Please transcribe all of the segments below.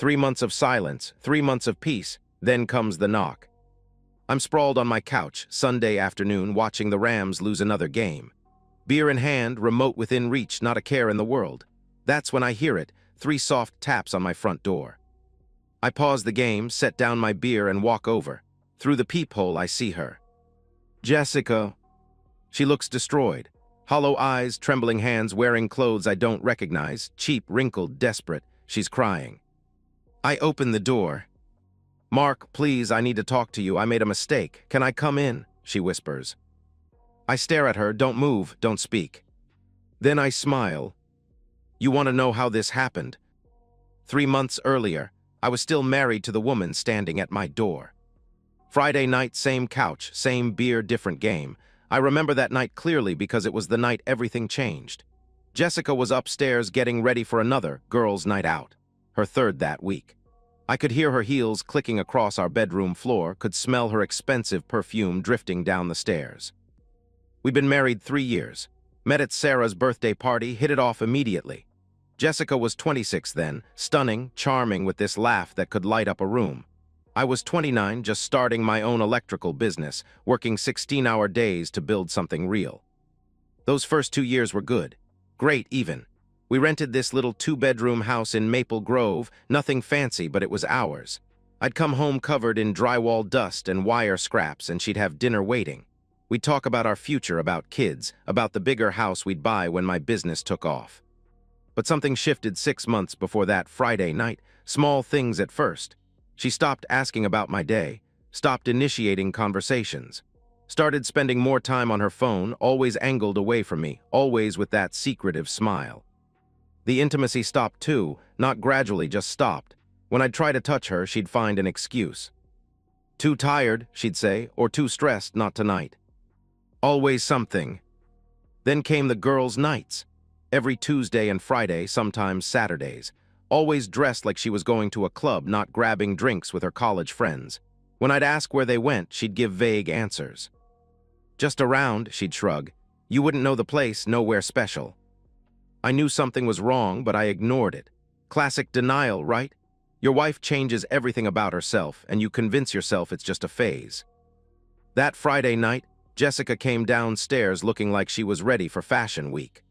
3 months of silence, 3 months of peace, then comes the knock. I'm sprawled on my couch, Sunday afternoon, watching the Rams lose another game. Beer in hand, remote within reach, not a care in the world. That's when I hear it, 3 soft taps on my front door. I pause the game, set down my beer, and walk over. Through the peephole, I see her. Jessica. She looks destroyed. Hollow eyes, trembling hands, wearing clothes I don't recognize, cheap, wrinkled, desperate. She's crying. I open the door. Mark, please, I need to talk to you. I made a mistake. Can I come in? She whispers. I stare at her. Don't move, don't speak. Then I smile. You want to know how this happened? 3 months earlier, I was still married to the woman standing at my door. Friday night, same couch, same beer, different game. I remember that night clearly because it was the night everything changed. Jessica was upstairs getting ready for another girls' night out, her 3rd that week. I could hear her heels clicking across our bedroom floor, could smell her expensive perfume drifting down the stairs. We'd been married 3 years. Met at Sarah's birthday party, hit it off immediately. Jessica was 26 then, stunning, charming, with this laugh that could light up a room. I was 29, just starting my own electrical business, working 16-hour days to build something real. Those first 2 years were good. Great, even. We rented this little 2-bedroom house in Maple Grove, nothing fancy, but it was ours. I'd come home covered in drywall dust and wire scraps, and she'd have dinner waiting. We'd talk about our future, about kids, about the bigger house we'd buy when my business took off. But something shifted 6 months before that Friday night, small things at first. She stopped asking about my day, stopped initiating conversations, started spending more time on her phone, always angled away from me, always with that secretive smile. The intimacy stopped too, not gradually, just stopped. When I'd try to touch her, she'd find an excuse. Too tired, she'd say, or too stressed, not tonight. Always something. Then came the girls' nights. Every Tuesday and Friday, sometimes Saturdays. Always dressed like she was going to a club, not grabbing drinks with her college friends. When I'd ask where they went, she'd give vague answers. Just around, she'd shrug. You wouldn't know the place, nowhere special. I knew something was wrong, but I ignored it. Classic denial, right? Your wife changes everything about herself, and you convince yourself it's just a phase. That Friday night, Jessica came downstairs looking like she was ready for Fashion Week.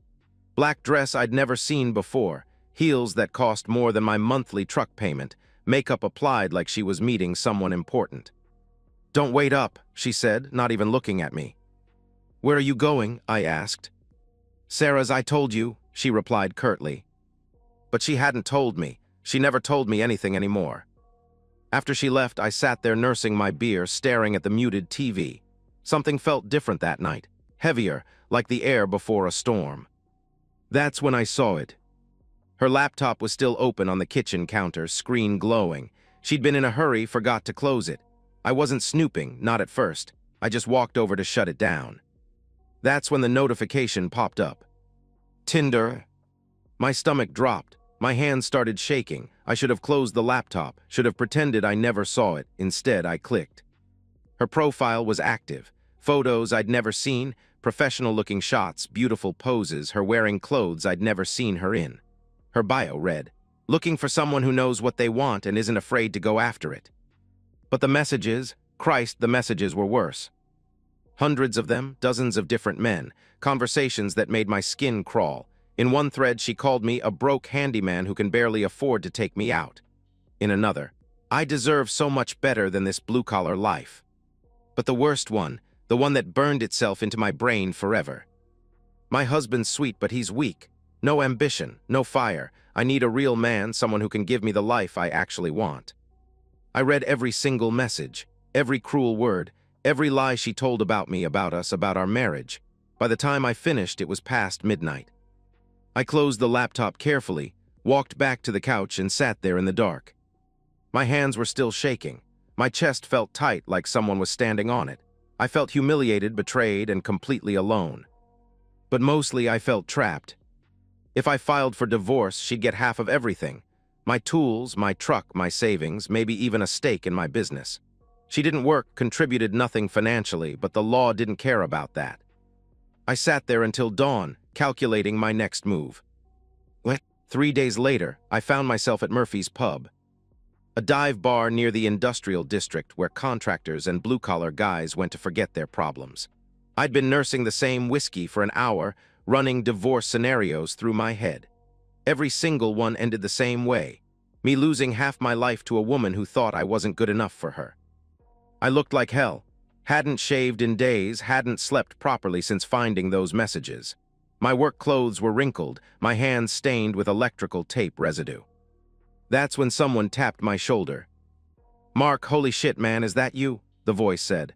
Black dress I'd never seen before, heels that cost more than my monthly truck payment, makeup applied like she was meeting someone important. Don't wait up, she said, not even looking at me. Where are you going? I asked. Sarah's, I told you, she replied curtly. But she hadn't told me. She never told me anything anymore. After she left, I sat there nursing my beer, staring at the muted TV. Something felt different that night, heavier, like the air before a storm. That's when I saw it. Her laptop was still open on the kitchen counter, screen glowing. She'd been in a hurry, forgot to close it. I wasn't snooping, not at first. I just walked over to shut it down. That's when the notification popped up. Tinder. My stomach dropped. My hands started shaking. I should have closed the laptop, should have pretended I never saw it. Instead, I clicked. Her profile was active. Photos I'd never seen, professional-looking shots, beautiful poses, her wearing clothes I'd never seen her in. Her bio read, looking for someone who knows what they want and isn't afraid to go after it. But the messages, Christ, the messages were worse. Hundreds of them, dozens of different men, conversations that made my skin crawl. In one thread, she called me a broke handyman who can barely afford to take me out. In another, I deserve so much better than this blue-collar life. But the worst one, the one that burned itself into my brain forever. My husband's sweet, but he's weak. No ambition, no fire. I need a real man, someone who can give me the life I actually want. I read every single message, every cruel word, every lie she told about me, about us, about our marriage. By the time I finished, it was past midnight. I closed the laptop carefully, walked back to the couch, and sat there in the dark. My hands were still shaking. My chest felt tight, like someone was standing on it. I felt humiliated, betrayed, and completely alone. But mostly I felt trapped. If I filed for divorce, she'd get half of everything. My tools, my truck, my savings, maybe even a stake in my business. She didn't work, contributed nothing financially, but the law didn't care about that. I sat there until dawn, calculating my next move. 3 days later, I found myself at Murphy's pub. a dive bar near the industrial district where contractors and blue-collar guys went to forget their problems. I'd been nursing the same whiskey for an hour, running divorce scenarios through my head. Every single one ended the same way, me losing half my life to a woman who thought I wasn't good enough for her. I looked like hell, hadn't shaved in days, hadn't slept properly since finding those messages. My work clothes were wrinkled, my hands stained with electrical tape residue. That's when someone tapped my shoulder. "Mark, holy shit, man, is that you?" the voice said.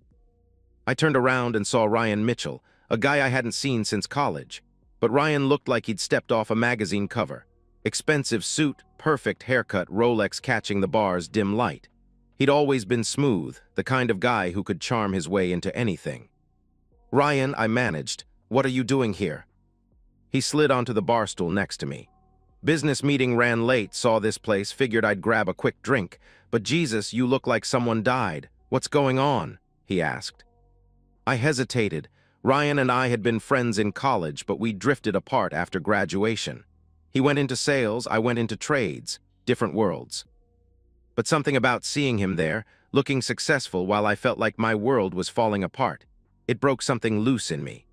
I turned around and saw Ryan Mitchell, a guy I hadn't seen since college. But Ryan looked like he'd stepped off a magazine cover. Expensive suit, perfect haircut, Rolex catching the bar's dim light. He'd always been smooth, the kind of guy who could charm his way into anything. "Ryan," I managed, "what are you doing here?" He slid onto the bar stool next to me. "Business meeting ran late, saw this place, figured I'd grab a quick drink. But Jesus, you look like someone died. What's going on?" he asked. I hesitated. Ryan and I had been friends in college, but we drifted apart after graduation. He went into sales, I went into trades, different worlds. But something about seeing him there, looking successful while I felt like my world was falling apart, it broke something loose in me.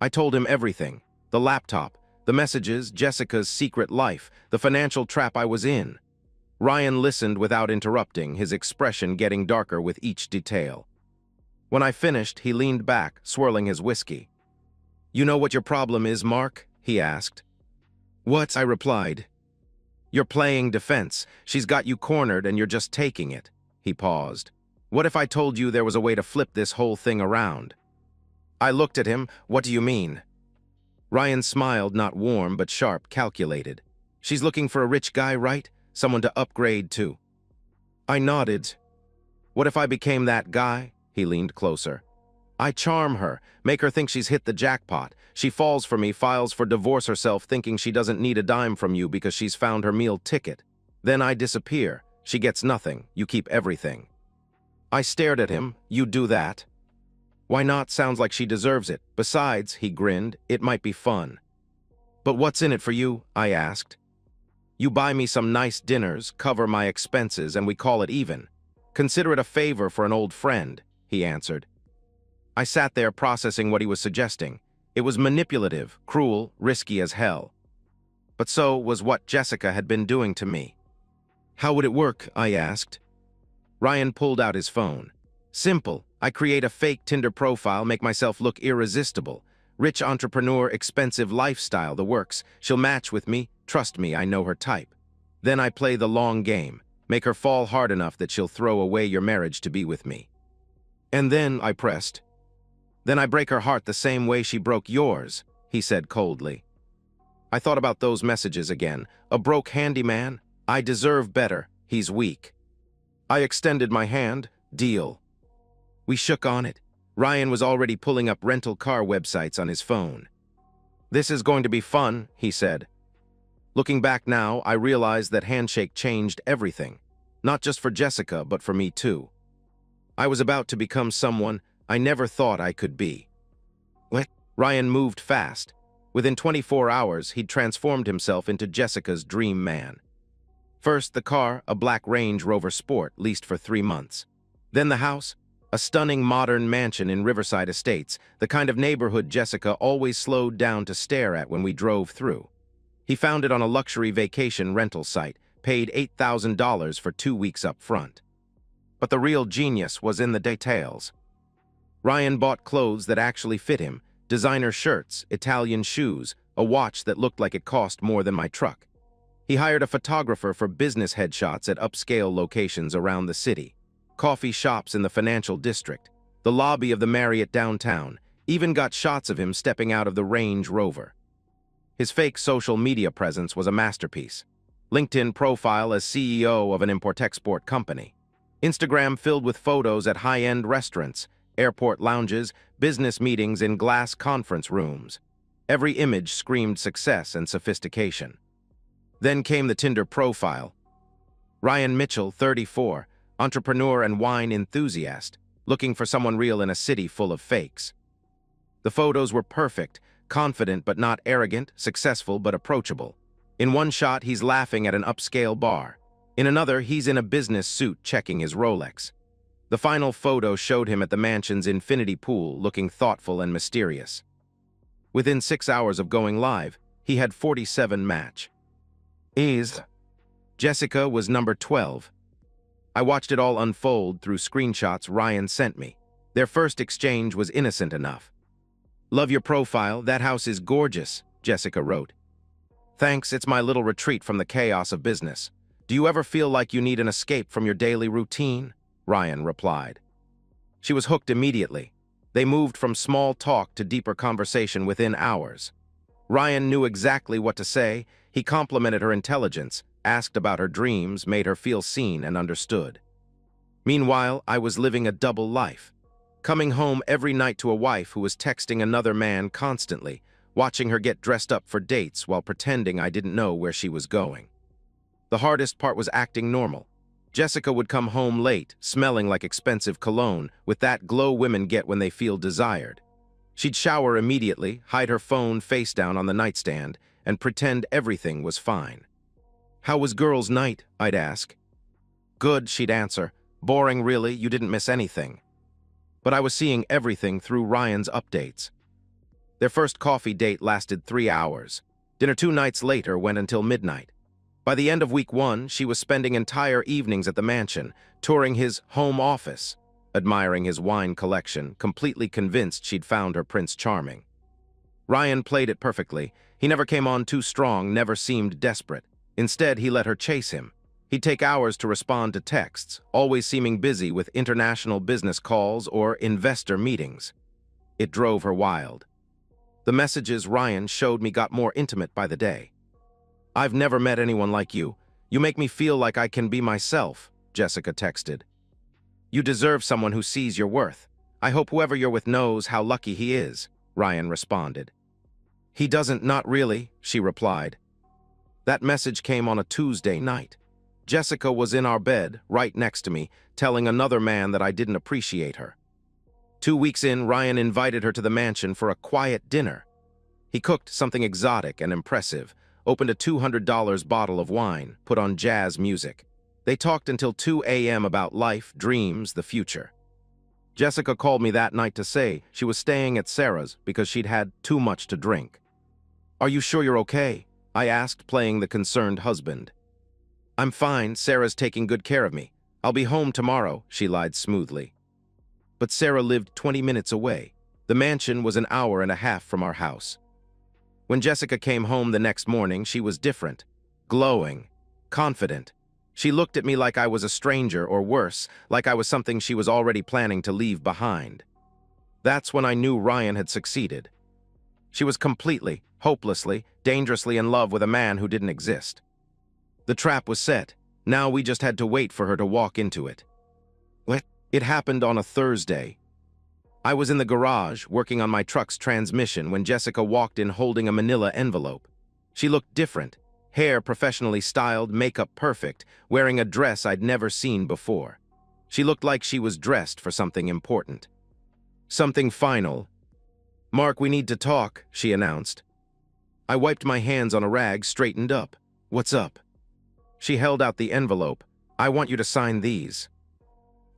I told him everything, the laptop, the messages, Jessica's secret life, the financial trap I was in. Ryan listened without interrupting, his expression getting darker with each detail. When I finished, he leaned back, swirling his whiskey. "You know what your problem is, Mark?" he asked. "What?" I replied. "You're playing defense. She's got you cornered and you're just taking it." He paused. "What if I told you there was a way to flip this whole thing around?" I looked at him. "What do you mean?" Ryan smiled, not warm but sharp, calculated. "She's looking for a rich guy, right? Someone to upgrade to." I nodded. "What if I became that guy?" He leaned closer. "I charm her, make her think she's hit the jackpot. She falls for me, files for divorce herself thinking she doesn't need a dime from you because she's found her meal ticket. Then I disappear. She gets nothing. You keep everything." I stared at him. "You do that?" "Why not? Sounds like she deserves it. Besides," he grinned, "it might be fun." "But what's in it for you?" I asked. "You buy me some nice dinners, cover my expenses, and we call it even. Consider it a favor for an old friend," he answered. I sat there processing what he was suggesting. It was manipulative, cruel, risky as hell. But so was what Jessica had been doing to me. "How would it work?" I asked. Ryan pulled out his phone. "Simple. I create a fake Tinder profile, make myself look irresistible. Rich entrepreneur, expensive lifestyle, the works. She'll match with me. Trust me, I know her type. Then I play the long game, make her fall hard enough that she'll throw away your marriage to be with me. And then," I pressed. "Then I break her heart the same way she broke yours," he said coldly. I thought about those messages again. A broke handyman? I deserve better. He's weak. I extended my hand. Deal. We shook on it. Ryan was already pulling up rental car websites on his phone. "This is going to be fun," he said. Looking back now, I realized that handshake changed everything. Not just for Jessica, but for me too. I was about to become someone I never thought I could be. What? Ryan moved fast. Within 24 hours, he'd transformed himself into Jessica's dream man. First, the car, a black Range Rover Sport, leased for 3 months. Then the house, a stunning modern mansion in Riverside Estates, the kind of neighborhood Jessica always slowed down to stare at when we drove through. He found it on a luxury vacation rental site, paid $8,000 for 2 weeks up front. But the real genius was in the details. Ryan bought clothes that actually fit him, designer shirts, Italian shoes, a watch that looked like it cost more than my truck. He hired a photographer for business headshots at upscale locations around the city. Coffee shops in the financial district, the lobby of the Marriott downtown, even got shots of him stepping out of the Range Rover. His fake social media presence was a masterpiece. LinkedIn profile as CEO of an import-export company. Instagram filled with photos at high-end restaurants, airport lounges, business meetings in glass conference rooms. Every image screamed success and sophistication. Then came the Tinder profile. Ryan Mitchell, 34, entrepreneur and wine enthusiast, looking for someone real in a city full of fakes. The photos were perfect, confident but not arrogant, successful but approachable. In one shot, he's laughing at an upscale bar. In another, he's in a business suit checking his Rolex. The final photo showed him at the mansion's infinity pool, looking thoughtful and mysterious. Within 6 hours of going live, he had 47 match. Jessica was number 12. I watched it all unfold through screenshots Ryan sent me. Their first exchange was innocent enough. "Love your profile, that house is gorgeous," Jessica wrote. "Thanks, it's my little retreat from the chaos of business. Do you ever feel like you need an escape from your daily routine?" Ryan replied. She was hooked immediately. They moved from small talk to deeper conversation within hours. Ryan knew exactly what to say. He complimented her intelligence, asked about her dreams, made her feel seen and understood. Meanwhile, I was living a double life. Coming home every night to a wife who was texting another man constantly, watching her get dressed up for dates while pretending I didn't know where she was going. The hardest part was acting normal. Jessica would come home late, smelling like expensive cologne, with that glow women get when they feel desired. She'd shower immediately, hide her phone face down on the nightstand, and pretend everything was fine. "How was girls' night?" I'd ask. "Good," she'd answer. "Boring, really, you didn't miss anything." But I was seeing everything through Ryan's updates. Their first coffee date lasted 3 hours. Dinner 2 nights later went until midnight. By the end of week 1, she was spending entire evenings at the mansion, touring his home office, admiring his wine collection, completely convinced she'd found her Prince Charming. Ryan played it perfectly. He never came on too strong, never seemed desperate. Instead, he let her chase him. He'd take hours to respond to texts, always seeming busy with international business calls or investor meetings. It drove her wild. The messages Ryan showed me got more intimate by the day. "I've never met anyone like you. You make me feel like I can be myself," Jessica texted. "You deserve someone who sees your worth. I hope whoever you're with knows how lucky he is," Ryan responded. "He doesn't, not really," she replied. That message came on a Tuesday night. Jessica was in our bed, right next to me, telling another man that I didn't appreciate her. 2 weeks in, Ryan invited her to the mansion for a quiet dinner. He cooked something exotic and impressive, opened a $200 bottle of wine, put on jazz music. They talked until 2 a.m. about life, dreams, the future. Jessica called me that night to say she was staying at Sarah's because she'd had too much to drink. "Are you sure you're okay?" I asked, playing the concerned husband. "I'm fine. Sarah's taking good care of me. I'll be home tomorrow," she lied smoothly. But Sarah lived 20 minutes away. The mansion was an hour and a half from our house. When Jessica came home the next morning, she was different, glowing, confident. She looked at me like I was a stranger, or worse, like I was something she was already planning to leave behind. That's when I knew Ryan had succeeded. She was completely, hopelessly, dangerously in love with a man who didn't exist. The trap was set. Now we just had to wait for her to walk into it. It happened on a Thursday. I was in the garage, working on my truck's transmission, when Jessica walked in holding a manila envelope. She looked different. Hair professionally styled, makeup perfect, wearing a dress I'd never seen before. She looked like she was dressed for something important. Something final. "Mark, we need to talk," she announced. I wiped my hands on a rag, straightened up. "What's up?" She held out the envelope. "I want you to sign these."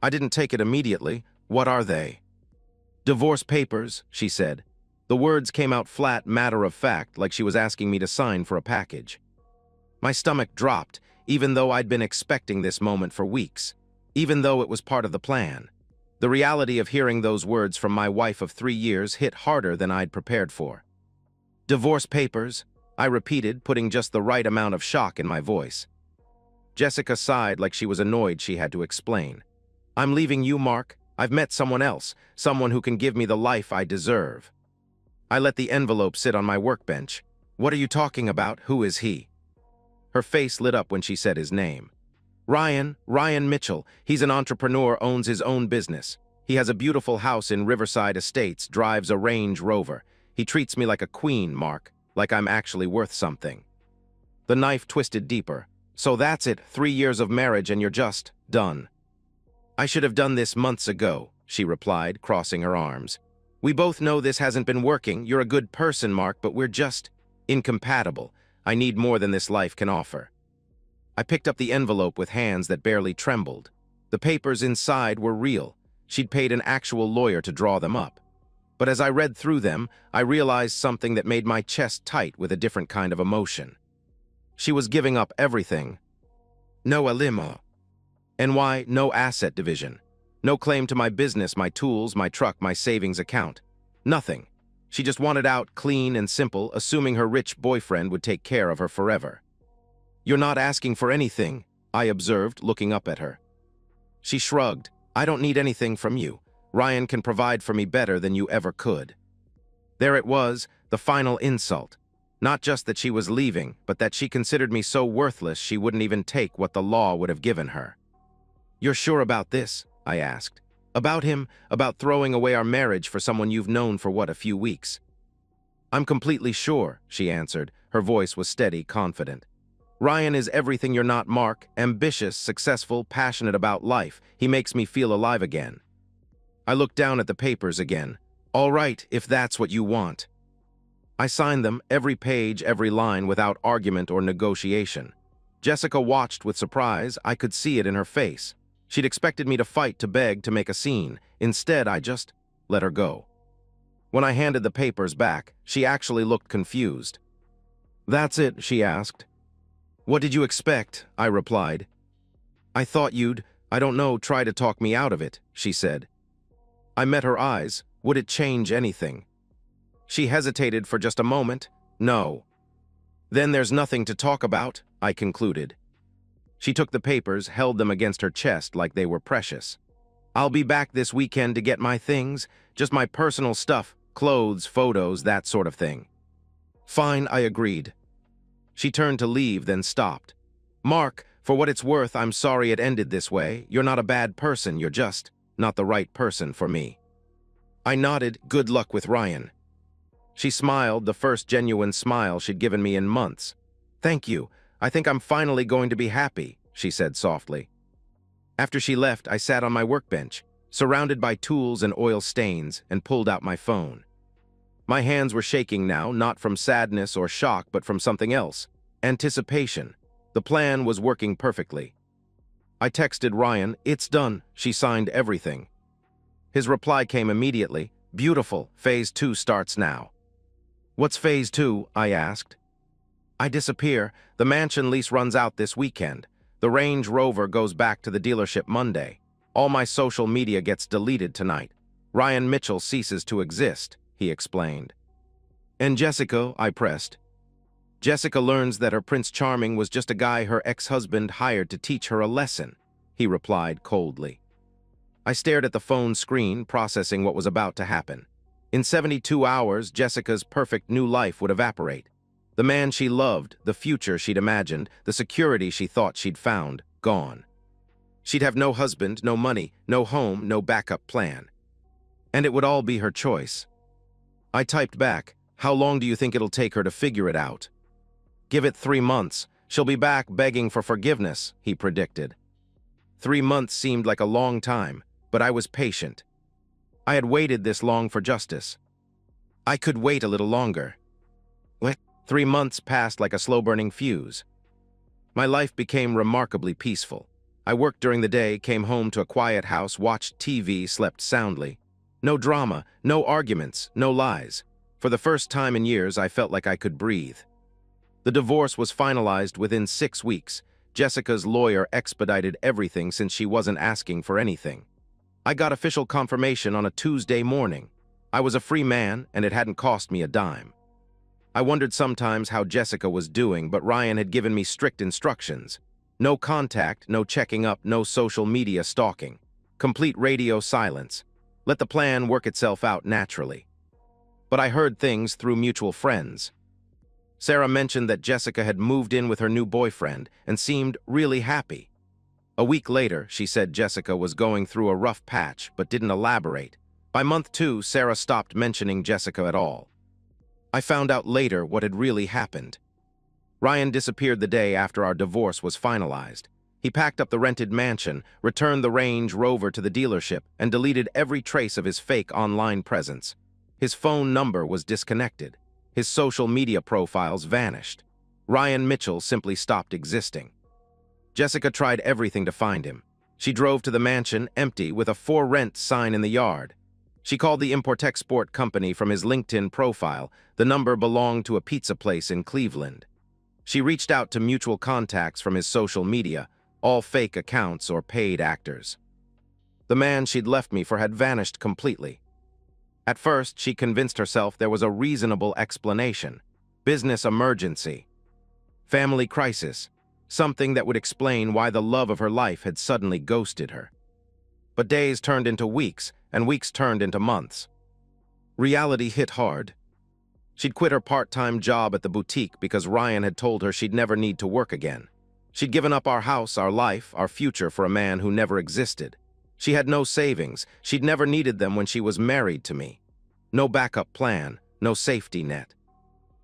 I didn't take it immediately. "What are they?" "Divorce papers," she said. The words came out flat, matter-of-fact, like she was asking me to sign for a package. My stomach dropped, even though I'd been expecting this moment for weeks, even though it was part of the plan. The reality of hearing those words from my wife of 3 years hit harder than I'd prepared for. "Divorce papers," I repeated, putting just the right amount of shock in my voice. Jessica sighed like she was annoyed she had to explain. "I'm leaving you, Mark. I've met someone else, someone who can give me the life I deserve." I let the envelope sit on my workbench. "What are you talking about? Who is he?" Her face lit up when she said his name. Ryan Mitchell. He's an entrepreneur, owns his own business. He has a beautiful house in Riverside Estates, drives a Range Rover. He treats me like a queen, Mark, like I'm actually worth something. The knife twisted deeper. "So that's it, 3 years of marriage and you're just done." "I should have done this months ago," she replied, crossing her arms. "We both know this hasn't been working. You're a good person, Mark, but we're just incompatible. I need more than this life can offer." I picked up the envelope with hands that barely trembled. The papers inside were real. She'd paid an actual lawyer to draw them up. But as I read through them, I realized something that made my chest tight with a different kind of emotion. She was giving up everything. No alimo. And why? No asset division. No claim to my business, my tools, my truck, my savings account. Nothing. She just wanted out clean and simple, assuming her rich boyfriend would take care of her forever. "You're not asking for anything," I observed, looking up at her. She shrugged. "I don't need anything from you. Ryan can provide for me better than you ever could." There it was, the final insult. Not just that she was leaving, but that she considered me so worthless she wouldn't even take what the law would have given her. "You're sure about this?" I asked. "About him, about throwing away our marriage for someone you've known for what, a few weeks?" "I'm completely sure," she answered. Her voice was steady, confident. "Ryan is everything you're not, Mark. Ambitious, successful, passionate about life. He makes me feel alive again." I looked down at the papers again. "All right, if that's what you want." I signed them, every page, every line, without argument or negotiation. Jessica watched with surprise. I could see it in her face. She'd expected me to fight, to beg, to make a scene. Instead, I just let her go. When I handed the papers back, she actually looked confused. "That's it?" she asked. "What did you expect?" I replied. "I thought you'd, I don't know, try to talk me out of it," she said. I met her eyes. Would it change anything? She hesitated for just a moment. "No." "Then there's nothing to talk about," I concluded. She took the papers, held them against her chest like they were precious. "I'll be back this weekend to get my things, just my personal stuff, clothes, photos, that sort of thing." "Fine," I agreed. She turned to leave, then stopped. "Mark, for what it's worth, I'm sorry it ended this way. You're not a bad person, you're just not the right person for me." I nodded. "Good luck with Ryan." She smiled, the first genuine smile she'd given me in months. "Thank you. I think I'm finally going to be happy," she said softly. After she left, I sat on my workbench, surrounded by tools and oil stains, and pulled out my phone. My hands were shaking now, not from sadness or shock, but from something else. Anticipation. The plan was working perfectly. I texted Ryan. "It's done." She signed everything. His reply came immediately. "Beautiful. Phase 2 starts now." "What's Phase 2? I asked. "I disappear. The mansion lease runs out this weekend. The Range Rover goes back to the dealership Monday. All my social media gets deleted tonight. Ryan Mitchell ceases to exist," he explained. "And Jessica?" I pressed. "Jessica learns that her Prince Charming was just a guy her ex-husband hired to teach her a lesson," he replied coldly. I stared at the phone screen, processing what was about to happen. In 72 hours, Jessica's perfect new life would evaporate. The man she loved, the future she'd imagined, the security she thought she'd found, gone. She'd have no husband, no money, no home, no backup plan. And it would all be her choice. I typed back, "How long do you think it'll take her to figure it out?" "Give it 3 months. She'll be back begging for forgiveness," he predicted. 3 months seemed like a long time, but I was patient. I had waited this long for justice. I could wait a little longer. 3 months passed like a slow-burning fuse. My life became remarkably peaceful. I worked during the day, came home to a quiet house, watched TV, slept soundly. No drama, no arguments, no lies. For the first time in years, I felt like I could breathe. The divorce was finalized within 6 weeks. Jessica's lawyer expedited everything since she wasn't asking for anything. I got official confirmation on a Tuesday morning. I was a free man, and it hadn't cost me a dime. I wondered sometimes how Jessica was doing, but Ryan had given me strict instructions. No contact, no checking up, no social media stalking. Complete radio silence. Let the plan work itself out naturally. But I heard things through mutual friends. Sarah mentioned that Jessica had moved in with her new boyfriend and seemed really happy. A week later, she said Jessica was going through a rough patch, but didn't elaborate. By month 2, Sarah stopped mentioning Jessica at all. I found out later what had really happened. Ryan disappeared the day after our divorce was finalized. He packed up the rented mansion, returned the Range Rover to the dealership, and deleted every trace of his fake online presence. His phone number was disconnected. His social media profiles vanished. Ryan Mitchell simply stopped existing. Jessica tried everything to find him. She drove to the mansion, empty, with a "for rent" sign in the yard. She called the import-export company from his LinkedIn profile. The number belonged to a pizza place in Cleveland. She reached out to mutual contacts from his social media, all fake accounts or paid actors. The man she'd left me for had vanished completely. At first, she convinced herself there was a reasonable explanation. Business emergency. Family crisis. Something that would explain why the love of her life had suddenly ghosted her. But days turned into weeks, and weeks turned into months. Reality hit hard. She'd quit her part-time job at the boutique because Ryan had told her she'd never need to work again. She'd given up our house, our life, our future for a man who never existed. She had no savings. She'd never needed them when she was married to me. No backup plan, no safety net.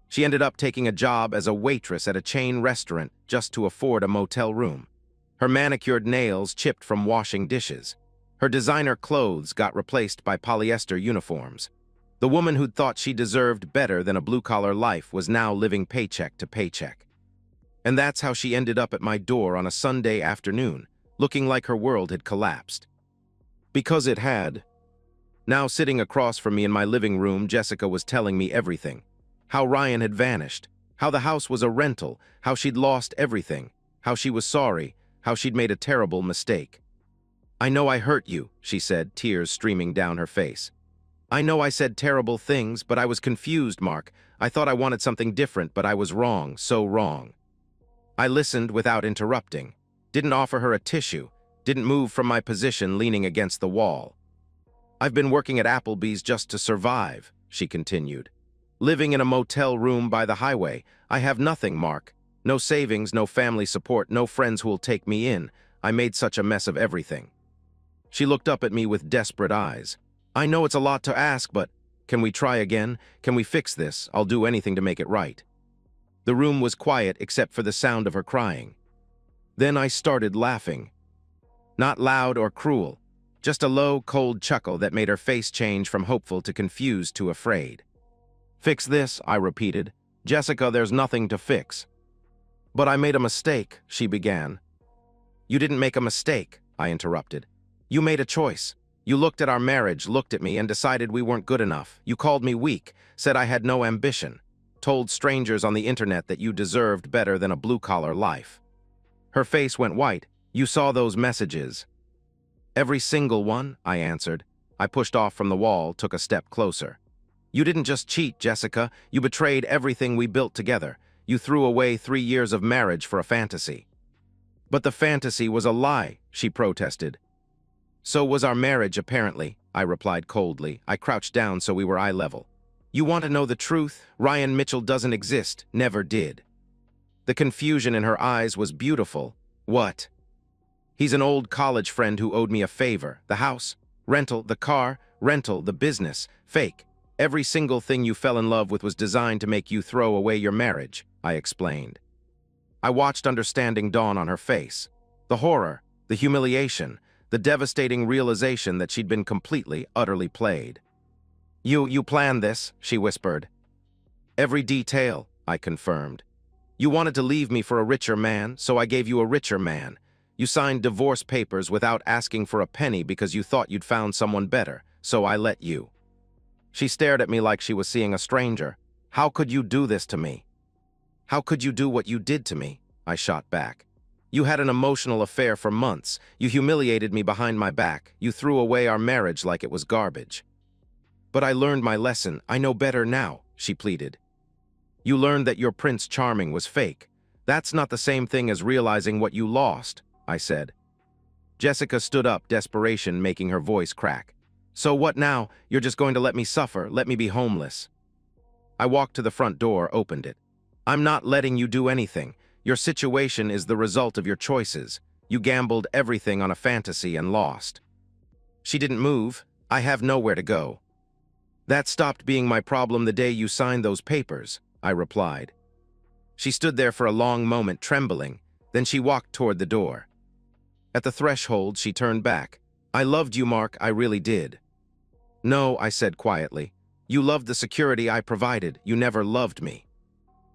She ended up taking a job as a waitress at a chain restaurant just to afford a motel room. Her manicured nails chipped from washing dishes. Her designer clothes got replaced by polyester uniforms. The woman who'd thought she deserved better than a blue-collar life was now living paycheck to paycheck. And that's how she ended up at my door on a Sunday afternoon, looking like her world had collapsed. Because it had. Now sitting across from me in my living room, Jessica was telling me everything. How Ryan had vanished, how the house was a rental, how she'd lost everything, how she was sorry, how she'd made a terrible mistake. "I know I hurt you," she said, tears streaming down her face. "I know I said terrible things, but I was confused, Mark. I thought I wanted something different, but I was wrong, so wrong." I listened without interrupting, didn't offer her a tissue, didn't move from my position leaning against the wall. "I've been working at Applebee's just to survive," she continued. "Living in a motel room by the highway. I have nothing, Mark. No savings, no family support, no friends who'll take me in. I made such a mess of everything." She looked up at me with desperate eyes. "I know it's a lot to ask, but can we try again? Can we fix this? I'll do anything to make it right." The room was quiet except for the sound of her crying. Then I started laughing. Not loud or cruel, just a low, cold chuckle that made her face change from hopeful to confused to afraid. "Fix this," I repeated. "Jessica, there's nothing to fix." "But I made a mistake," she began. "You didn't make a mistake," I interrupted. "You made a choice. You looked at our marriage, looked at me, and decided we weren't good enough. You called me weak, said I had no ambition, told strangers on the internet that you deserved better than a blue-collar life." Her face went white. "You saw those messages." "Every single one," I answered. I pushed off from the wall, took a step closer. "You didn't just cheat, Jessica. You betrayed everything we built together. You threw away 3 years of marriage for a fantasy." "But the fantasy was a lie," she protested. "So was our marriage, apparently," I replied coldly. I crouched down so we were eye level. "You want to know the truth? Ryan Mitchell doesn't exist, never did." The confusion in her eyes was beautiful. "What?" "He's an old college friend who owed me a favor. The house, rental, the car, rental, the business, fake. Every single thing you fell in love with was designed to make you throw away your marriage," I explained. I watched understanding dawn on her face. The horror, the humiliation, the devastating realization that she'd been completely, utterly played. You planned this," she whispered. "Every detail," I confirmed. "You wanted to leave me for a richer man, so I gave you a richer man. You signed divorce papers without asking for a penny because you thought you'd found someone better, so I let you." She stared at me like she was seeing a stranger. "How could you do this to me?" "How could you do what you did to me?" I shot back. "You had an emotional affair for months. You humiliated me behind my back. You threw away our marriage like it was garbage." "But I learned my lesson. I know better now," she pleaded. "You learned that your Prince Charming was fake. That's not the same thing as realizing what you lost," I said. Jessica stood up, desperation making her voice crack. "So what now? You're just going to let me suffer, let me be homeless?" I walked to the front door, opened it. "I'm not letting you do anything. Your situation is the result of your choices. You gambled everything on a fantasy and lost." She didn't move. "I have nowhere to go." "That stopped being my problem the day you signed those papers," I replied. She stood there for a long moment, trembling. Then she walked toward the door. At the threshold, she turned back. "I loved you, Mark, I really did." "No," I said quietly. "You loved the security I provided. You never loved me."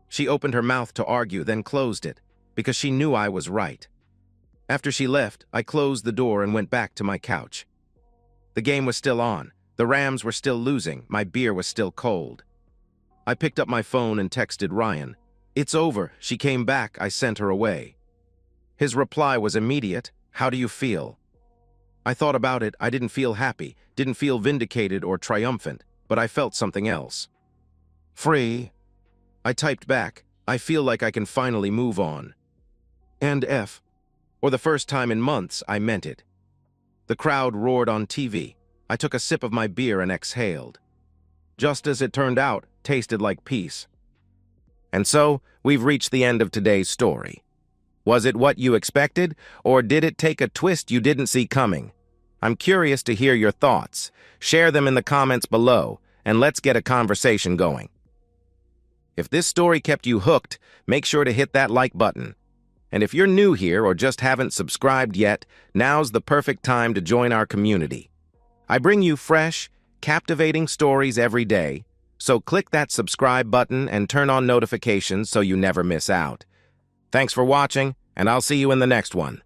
She opened her mouth to argue, then closed it, because she knew I was right. After she left, I closed the door and went back to my couch. The game was still on. The Rams were still losing. My beer was still cold. I picked up my phone and texted Ryan. "It's over. She came back. I sent her away." His reply was immediate. "How do you feel?" I thought about it. I didn't feel happy, didn't feel vindicated or triumphant, but I felt something else. Free. I typed back. "I feel like I can finally move on." And or the first time in months, I meant it. The crowd roared on TV. I took a sip of my beer and exhaled. Just as it turned out, tasted like peace. And so, we've reached the end of today's story. Was it what you expected, or did it take a twist you didn't see coming? I'm curious to hear your thoughts. Share them in the comments below, and let's get a conversation going. If this story kept you hooked, make sure to hit that like button. And if you're new here or just haven't subscribed yet, now's the perfect time to join our community. I bring you fresh, captivating stories every day, so click that subscribe button and turn on notifications so you never miss out. Thanks for watching, and I'll see you in the next one.